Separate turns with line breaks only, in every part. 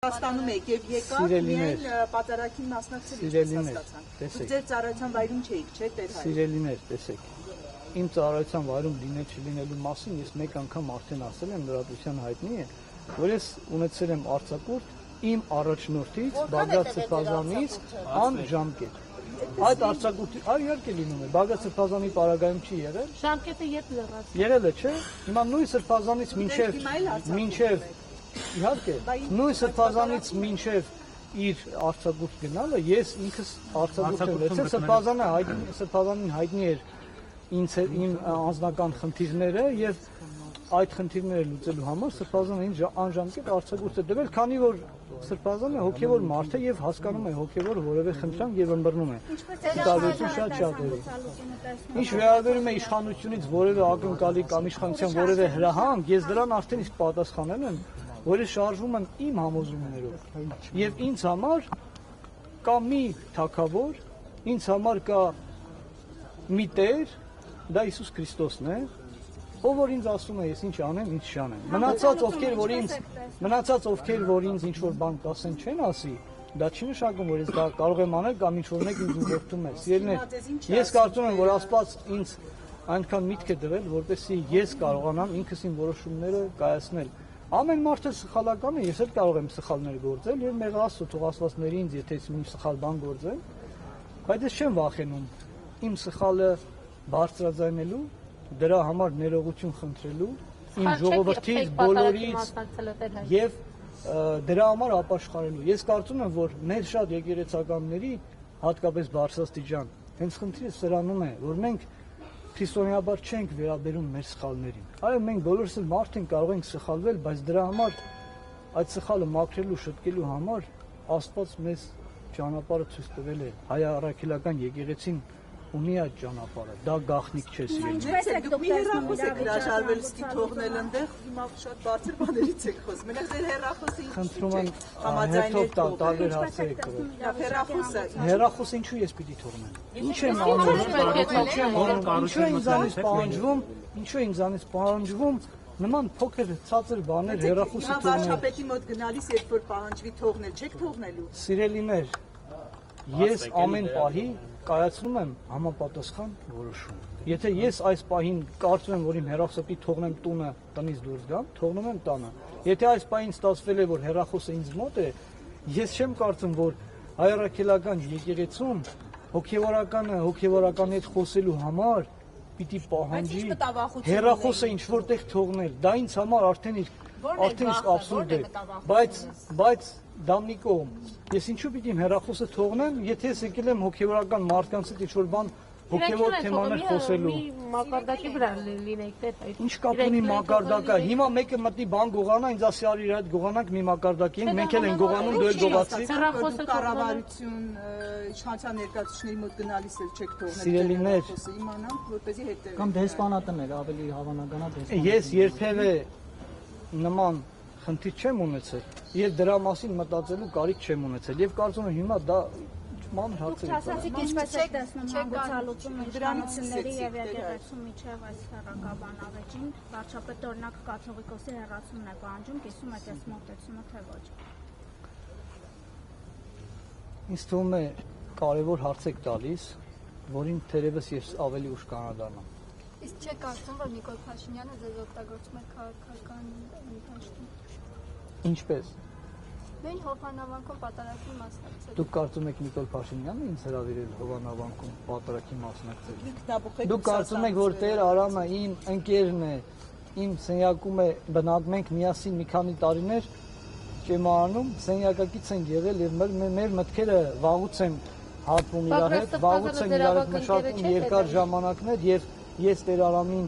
Ստանում եք եւ եկավ միայն պատարագին մասնակցել հասկացան։ Ձեր ծառայության վայրում չէիք, չէ՞ Տեր հայր։
Սիրելիներ, տեսեք։ Իմ ծառայության վայրում լինելու մասին ես մեկ անգամ արդեն ասել եմ, լրատվության հայտնի է, որ ես ունեցել եմ արձակուրդ իմ առաջնորդից, Բագրատ Սրբազանից անժամկետ։ Այդ արձակուրդի, իհարկե լինում է, Բագրատ Սրբազանի պարագայում չի եղել։
Ժամկետը երբ լրացավ։
Եղել է, չէ՞։ Հիմա նույն Սրբազանից մինչև իհարկե, նույն Սրբազանից մինչև իր արձակուրդ գնալը, ես ինքս արձակուրդ եմ վերցել, Սրբազանին հայտնի էր իմ անձնական խնդիրները եւ այդ խնդիրները լուծելու համար Սրբազանը ինձ անժամկետ արձակուրդ է տվել, քանի որ Սրբազանը հոգեվոր մարդ է եւ հասկանում է հոգեվոր որևէ խնդրան եւ ըմբռնում է։ Տարբերություն շատ է։ Ինչ վերաբերում է իշխանությունից որևէ ակնկալի կամ իշխանության որևէ հրահանգ, ես դրան արդեն իսկ պատասխանել եմ, որ ես շարժվում եմ իմ համոզումներով եւ ինձ համար կա մի թագավոր, ինձ համար կա մի Տեր, դա Հիսուս Քրիստոսն է, ով որ ինձ ասում է ես ինչ անեմ, ինչ չանեմ։ Մնացած ովքեր որ ինձ ինչ որ բան ասեն չեն ասի, դա չի նշանակում որ ես դա կարող եմ անել կամ ինչ որ մեկ ինձ ուղղորդում է։ Սիրելիներ, ես կարծում եմ որ Աստված ինձ այնքան միտք է տվել, որպեսզի ես կարողանամ ինքս իմ որոշումները կայացնել։ Ամեն մարդ է սխալական է, ես էլ կարող եմ սխալներ գործել եւ մեղա Աստծո թող Աստվածների ինձ եթե իմ սխալ բան գործեմ, բայց ես չեմ վախենում իմ սխալը բարձրաձայնելու, դրա համար ներողություն խնդրելու, իմ ժողովրդից բոլորից եւ դրա համար ապաշխարելու։ Ես կարծում եմ, որ մեր շատ եկեղեցականների, հատկապես բարձրաստիճան, հենց խնդիրը սրանում է, որ մենք քրիստոնեաբար չենք վերաբերում մեր սխալներին։ Այո, մենք բոլորս էլ մարդ ենք, կարող ենք սխալվել, բայց դրա համար այդ սխալը մաքրելու, շտկելու համար Աստված մեզ ճանապարհը ցույց տվել է։ Հայ առաքելական եկեղեցին ունի այդ ճանապարհը, դա գաղտնիք չէ սիրելի։
Դուք մի հեռախոս եք հրաժարվել ստի թողնել այնտեղ, հիմա շատ բարձր բաներից եք խոսում։ Մենակ ձեր հեռախոսը
խնդրում եմ համաձայնել տարբեր հարցեր եք տվել։ Հեռախոսը ինչու ես պիտի թողնեմ։ Ինչ եմ անում, ինչու ինձանից պահանջվում նման փոքր ցածր բաներ հեռախոսը թողնել։
Վարչապետի մոտ գնալիս երբ որ պահանջվի թողնել, չեք թողնելու։
Սիրելիներ, ես ամեն պահի կայացնում եմ համապատասխան որոշում։ Եթե ես այս պահին կարծում եմ, որ իմ հեռախոսը պիտի թողնեմ տունը, տնից դուրս գամ, թողնում եմ տանը։ Եթե այս պահին ստացվել է, որ հեռախոսը ինձ մոտ է, ես չեմ կարծում, որ հայ առաքելական եկեղեցում հոգևորականի հետ խոսելու համար պիտի պահանջի հեռախոսը ինչ որտեղ թողնել։ Դա ինձ համար արդեն իսկ աբսուրդ է։ Բայց Դամնիկոմ, ես ինչու պիտի իմ հեռախոսը թողնեմ, եթե ես եկել եմ հոգևորական մարդկանց հետ ինչ-որ բան հոգևոր թեմաներ խոսելու։
Մակարդակի վրա լինեք դե։
Ինչ կապ ունի մակարդակը։ Հիմա մեկը մտնի բան գողանա, ինձ ասի արի իր հետ գողանանք մի մակարդակին, մենք էլ ենք գողանում, դու էլ գողացի։
Կառավարություն իշխանության ներկայացուցիչների մոտ գնալիս էլ չեք թողնել։
Սիրելիներ,
իմանանք, որպեսզի հետևեն։
Կամ դեսպանատներ ավելի հավանական է դեսպան։
Ես երբևէ նման խնդիր չեմ ունեցել եւ դրա մասին մտածելու կարիք չեմ ունեցել եւ կարծում եմ հիմա դա ման հարց է։
Ասացիք ինչպես եք տեսնում հանգուցալուծումը իշխանությունների եւ եկեղեցու միջև այս հեռակաբան ավեջին, վարչապետ օրինակ կաթողիկոսի հեռացումն է պահանջում, կիսում եք այս մոտեցումը թե ոչ։
Ինձ թվում է կարևոր հարց եք տալիս, որին թերևս ես ավելի ուշ կանադառնամ։
Իսկ չեք կարծում, որ Նիկոլ Փաշինյանը ձեզ օգտագործում է քաղաքական դաշտում։
Ինչպես։
Նույն Հովհաննավանքում պատարագի մասնակցել։
Դուք կարծում եք Նիկոլ Փաշինյանը ինձ հրավիրել Հովհաննավանքում պատարագի մասնակցել։ Դուք կարծում եք, որ Տեր Արամը իմ ընկերն է, իմ սենյակում է բնակվում ենք միասին մի քանի տարիներ ճեմարանում, սենյակակից են եղել եւ մեր մտքերը վաղուց են հատվում իրար հետ, վաղուց են իրար հետ մշակում երկար ժամանակներ եւ ես Տեր Արամին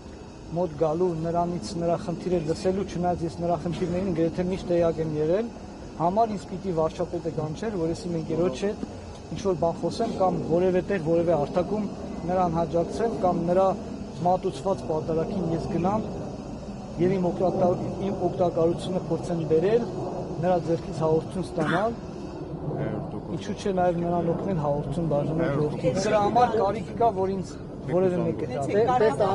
մոտ գալու նրանից նրա խնդիրը լսելու, չնայած ես նրա խնդիրներին գրեթե միշտ տեղյակ եմ եղել, համար ինձ պիտի վարչապետը կանչեր, որ ես իմ ընկերոջ հետ ինչ-որ բան խոսեմ կամ որևէ տեղ, որևէ հարթակում նրան հաջակցեմ կամ նրա մատուցված պատարագին ես գնամ եւ իմ օգտակարությունը փորձեմ բերել, նրա ձեռքից հաղորդություն ստանալ, ինչու՞ չէ նաեւ նրան օգնել հաղորդություն բաժանել ժողովրդին։ Դրա համար կարիք կա, որ ինձ որևէ մեկը տա։